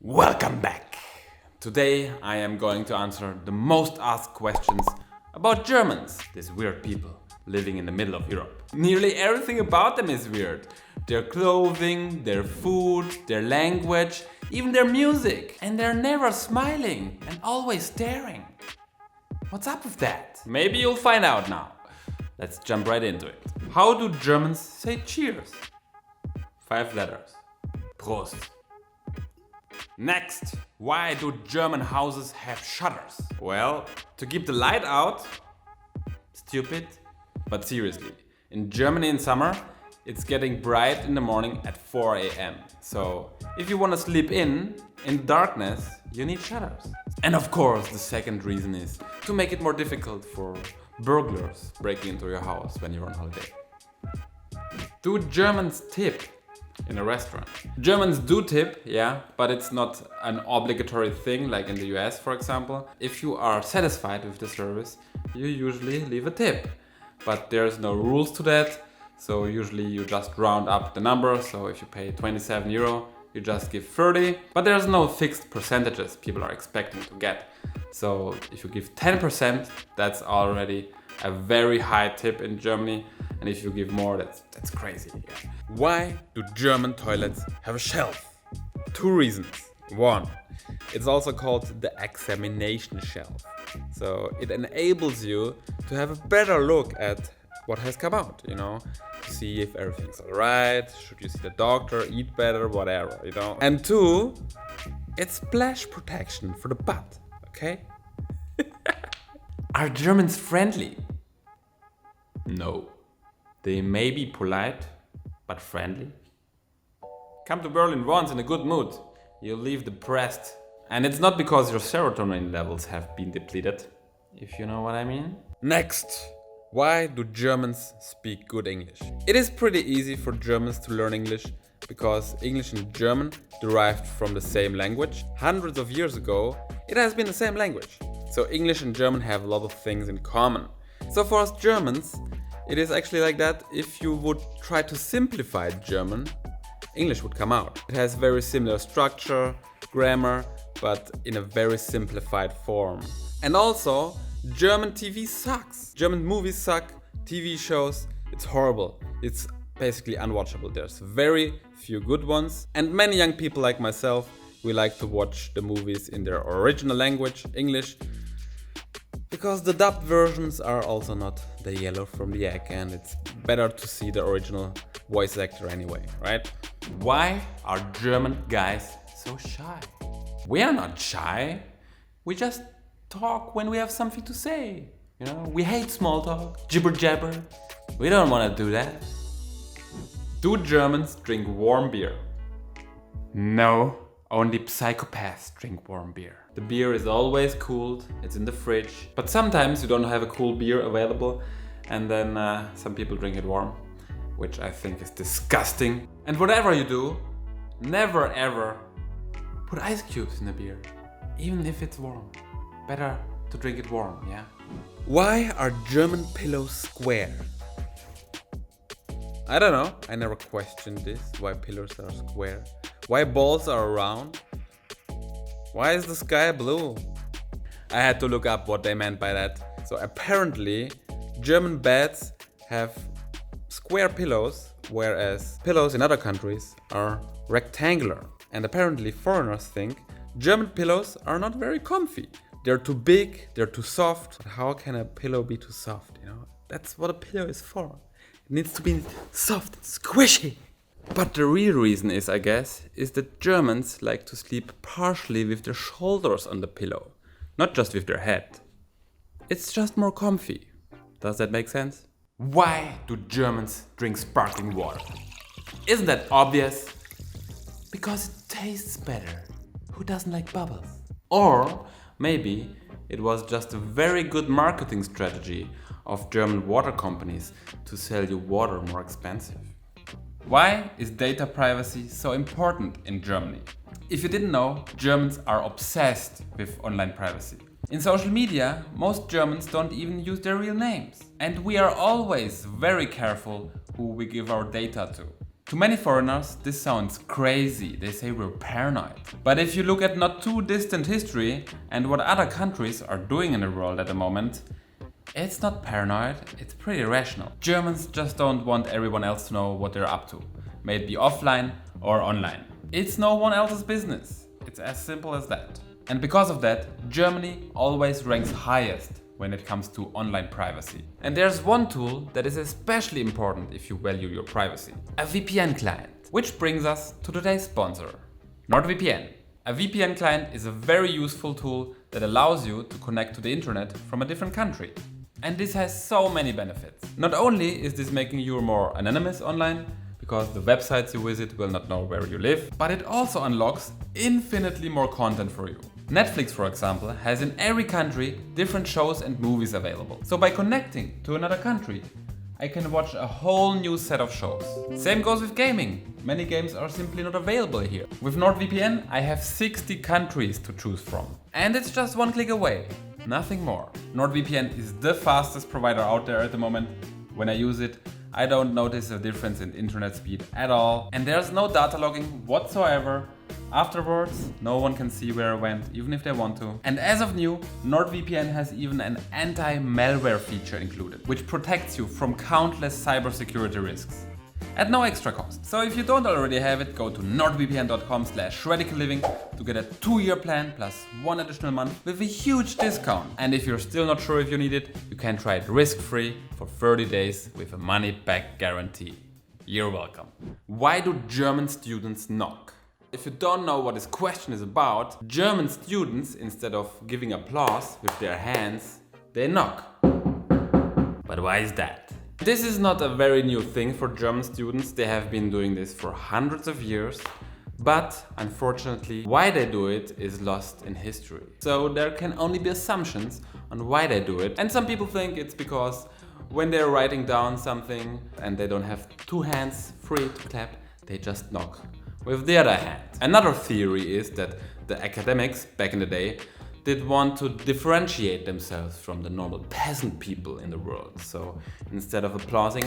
Welcome back! Today I am going to answer the most asked questions about Germans, these weird people living in the middle of Europe. Nearly everything about them is weird. Their clothing, their food, their language, even their music. And they're never smiling and always staring. What's up with that? Maybe you'll find out now. Let's jump right into it. How do Germans say cheers? 5 letters. Prost. Next, why do German houses have shutters? Well, to keep the light out. Stupid, but seriously. In Germany in summer, it's getting bright in the morning at 4 a.m. So if you want to sleep in the darkness, you need shutters. And of course, the second reason is to make it more difficult for burglars breaking into your house when you're on holiday. Do Germans tip in a restaurant? Germans do tip, yeah, but it's not an obligatory thing like in the US, for example. If you are satisfied with the service, you usually leave a tip. But there's no rules to that, so usually you just round up the number. So if you pay 27 euro, you just give 30. But there's no fixed percentages people are expecting to get. So if you give 10%, that's already a very high tip in Germany. And if you give more, that's crazy. Yeah. Why do German toilets have a shelf? 2 reasons. 1, it's also called the examination shelf. So it enables you to have a better look at what has come out, to see if everything's alright, should you see the doctor, eat better, whatever, And 2, it's splash protection for the butt, okay? Are Germans friendly? No. They may be polite, but friendly. Come to Berlin once in a good mood. You'll leave depressed. And it's not because your serotonin levels have been depleted, if you know what I mean. Next, why do Germans speak good English? It is pretty easy for Germans to learn English because English and German derived from the same language. Hundreds of years ago, it has been the same language. So English and German have a lot of things in common. So for us Germans, it is actually like that. If you would try to simplify German, English would come out. It has very similar structure, grammar, but in a very simplified form. And also, German TV sucks. German movies suck, TV shows, it's horrible. It's basically unwatchable. There's very few good ones. And many young people like myself, we like to watch the movies in their original language, English, because the dubbed versions are also not the yellow from the egg, and it's better to see the original voice actor anyway, right? Why are German guys so shy? We are not shy. We just talk when we have something to say. We hate small talk, jibber jabber. We don't want to do that. Do Germans drink warm beer? No, only psychopaths drink warm beer. The beer is always cooled, it's in the fridge. But sometimes you don't have a cool beer available, and then some people drink it warm, which I think is disgusting. And whatever you do, never ever put ice cubes in the beer, even if it's warm. Better to drink it warm, yeah? Why are German pillows square? I don't know, I never questioned this, why pillows are square. Why balls are round? Why is the sky blue? I had to look up what they meant by that. So apparently, German beds have square pillows, whereas pillows in other countries are rectangular. And apparently foreigners think German pillows are not very comfy. They're too big, they're too soft. But how can a pillow be too soft, That's what a pillow is for. It needs to be soft and squishy. But the real reason is, I guess, is that Germans like to sleep partially with their shoulders on the pillow, not just with their head. It's just more comfy. Does that make sense? Why do Germans drink sparkling water? Isn't that obvious? Because it tastes better. Who doesn't like bubbles? Or maybe it was just a very good marketing strategy of German water companies to sell you water more expensive. Why is data privacy so important in Germany? If you didn't know, Germans are obsessed with online privacy. In social media, most Germans don't even use their real names. And we are always very careful who we give our data to. To many foreigners, this sounds crazy. They say we're paranoid. But if you look at not too distant history and what other countries are doing in the world at the moment, it's not paranoid, it's pretty rational. Germans just don't want everyone else to know what they're up to, may it be offline or online. It's no one else's business. It's as simple as that. And because of that, Germany always ranks highest when it comes to online privacy. And there's one tool that is especially important if you value your privacy: a VPN client. Which brings us to today's sponsor, NordVPN. A VPN client is a very useful tool that allows you to connect to the internet from a different country. And this has so many benefits. Not only is this making you more anonymous online, because the websites you visit will not know where you live, but it also unlocks infinitely more content for you. Netflix, for example, has in every country different shows and movies available. So by connecting to another country, I can watch a whole new set of shows. Same goes with gaming. Many games are simply not available here. With NordVPN, I have 60 countries to choose from. And it's just one click away. Nothing more. NordVPN is the fastest provider out there at the moment. When I use it, I don't notice a difference in internet speed at all. And there's no data logging whatsoever. Afterwards, no one can see where I went, even if they want to. And as of new, NordVPN has even an anti-malware feature included, which protects you from countless cybersecurity risks at no extra cost. So if you don't already have it, go to nordvpn.com/radicalliving to get a 2-year plan plus 1 additional month with a huge discount. And if you're still not sure if you need it, you can try it risk-free for 30 days with a money-back guarantee. You're welcome. Why do German students knock? If you don't know what this question is about, German students, instead of giving applause with their hands, they knock. But why is that? This is not a very new thing for German students. They have been doing this for hundreds of years. But unfortunately, why they do it is lost in history. So there can only be assumptions on why they do it. And some people think it's because when they're writing down something and they don't have 2 hands free to clap, they just knock with the other hand. Another theory is that the academics back in the day did want to differentiate themselves from the normal peasant people in the world. So instead of applauding,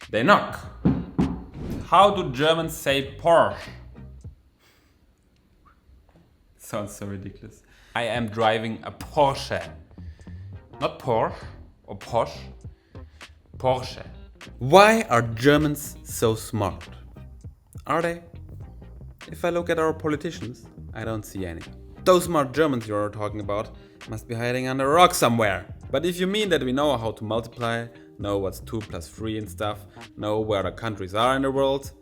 they knock. How do Germans say Porsche? Sounds so ridiculous. I am driving a Porsche. Not Porsche or Porsche. Porsche. Why are Germans so smart? Are they? If I look at our politicians, I don't see any. Those smart Germans you're talking about must be hiding under a rock somewhere. But if you mean that we know how to multiply, know what's 2 plus 3 and stuff, know where the countries are in the world,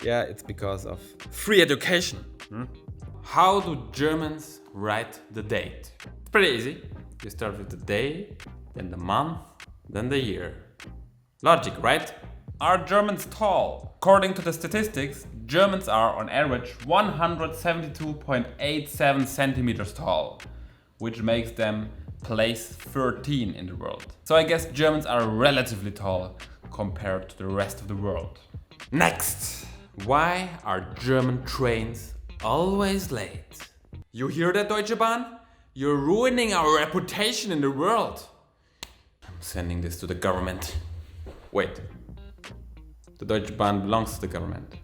yeah, it's because of free education. How do Germans write the date? It's pretty easy. You start with the day, then the month, then the year. Logic, right? Are Germans tall? According to the statistics, Germans are on average 172.87 centimeters tall, which makes them place 13 in the world. So I guess Germans are relatively tall compared to the rest of the world. Next! Why are German trains always late? You hear that, Deutsche Bahn? You're ruining our reputation in the world. I'm sending this to the government. Wait. The Deutsche Bahn belongs to the government.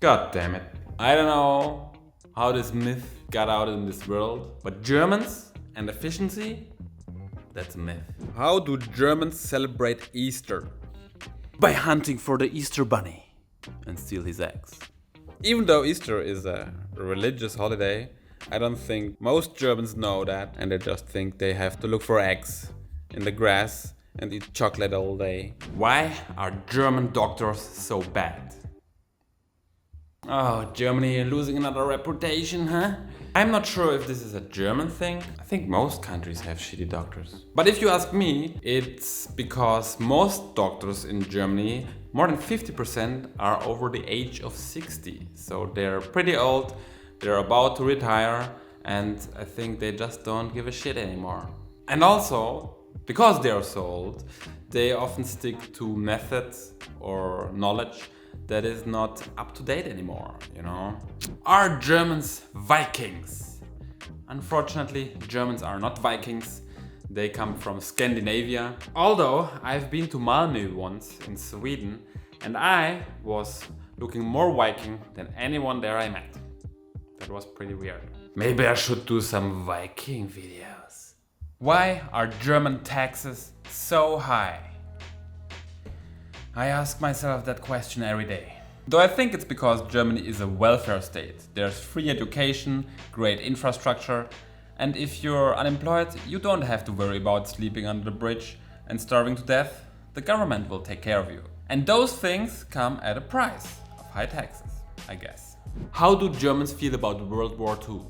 God damn it. I don't know how this myth got out in this world, but Germans and efficiency, that's a myth. How do Germans celebrate Easter? By hunting for the Easter bunny and steal his eggs. Even though Easter is a religious holiday, I don't think most Germans know that, and they just think they have to look for eggs in the grass and eat chocolate all day. Why are German doctors so bad? Oh, Germany losing another reputation, huh? I'm not sure if this is a German thing. I think most countries have shitty doctors. But if you ask me, it's because most doctors in Germany, more than 50%, are over the age of 60. So they're pretty old, they're about to retire, and I think they just don't give a shit anymore. And also, because they are so old, they often stick to methods or knowledge that is not up to date anymore, you know? Are Germans Vikings? Unfortunately, Germans are not Vikings. They come from Scandinavia. Although I've been to Malmö once in Sweden, and I was looking more Viking than anyone there I met. That was pretty weird. Maybe I should do some Viking videos. Why are German taxes so high? I ask myself that question every day. Though I think it's because Germany is a welfare state. There's free education, great infrastructure, and if you're unemployed, you don't have to worry about sleeping under the bridge and starving to death. The government will take care of you. And those things come at a price of high taxes, I guess. How do Germans feel about World War II?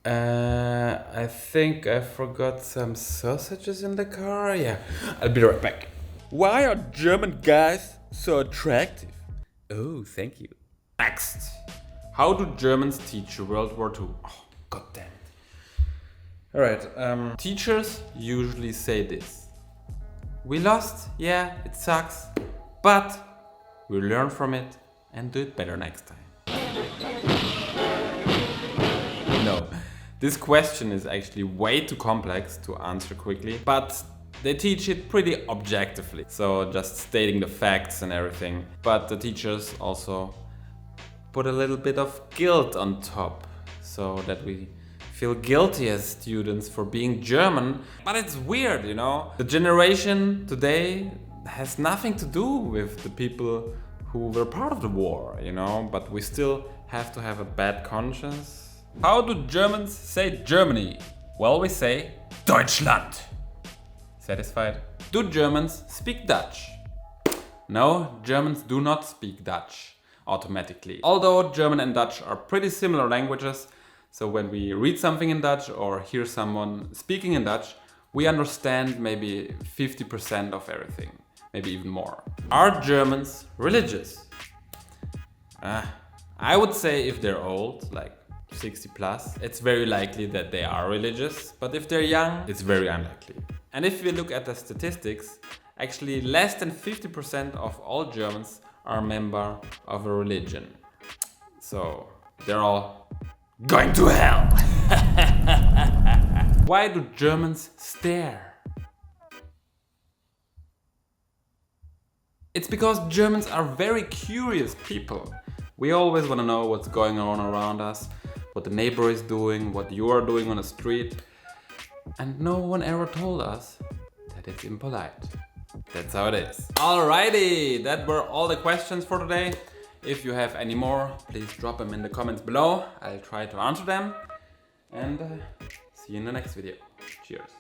I think I forgot some sausages in the car. Yeah, I'll be right back. Why are German guys so attractive? Oh, thank you. Next. How do Germans teach World War II? Oh, god damn it. Alright, teachers usually say this. We lost, yeah, it sucks, but we learn from it and do it better next time. No, this question is actually way too complex to answer quickly, but they teach it pretty objectively, so just stating the facts and everything. But the teachers also put a little bit of guilt on top, so that we feel guilty as students for being German. But it's weird, you know? The generation today has nothing to do with the people who were part of the war, you know? But we still have to have a bad conscience. How do Germans say Germany? Well, we say Deutschland. Satisfied? Do Germans speak Dutch? No, Germans do not speak Dutch automatically. Although German and Dutch are pretty similar languages, so when we read something in Dutch or hear someone speaking in Dutch, we understand maybe 50% of everything, maybe even more. Are Germans religious? I would say if they're old, like 60 plus, it's very likely that they are religious, but if they're young, it's very unlikely. And if we look at the statistics, actually less than 50% of all Germans are a member of a religion. So they're all going to hell. Why do Germans stare? It's because Germans are very curious people. We always want to know what's going on around us, what the neighbor is doing, what you are doing on the street. And no one ever told us that it's impolite. That's how it is. Alrighty, that were all the questions for today. If you have any more, please drop them in the comments below. I'll try to answer them. And see you in the next video. Cheers.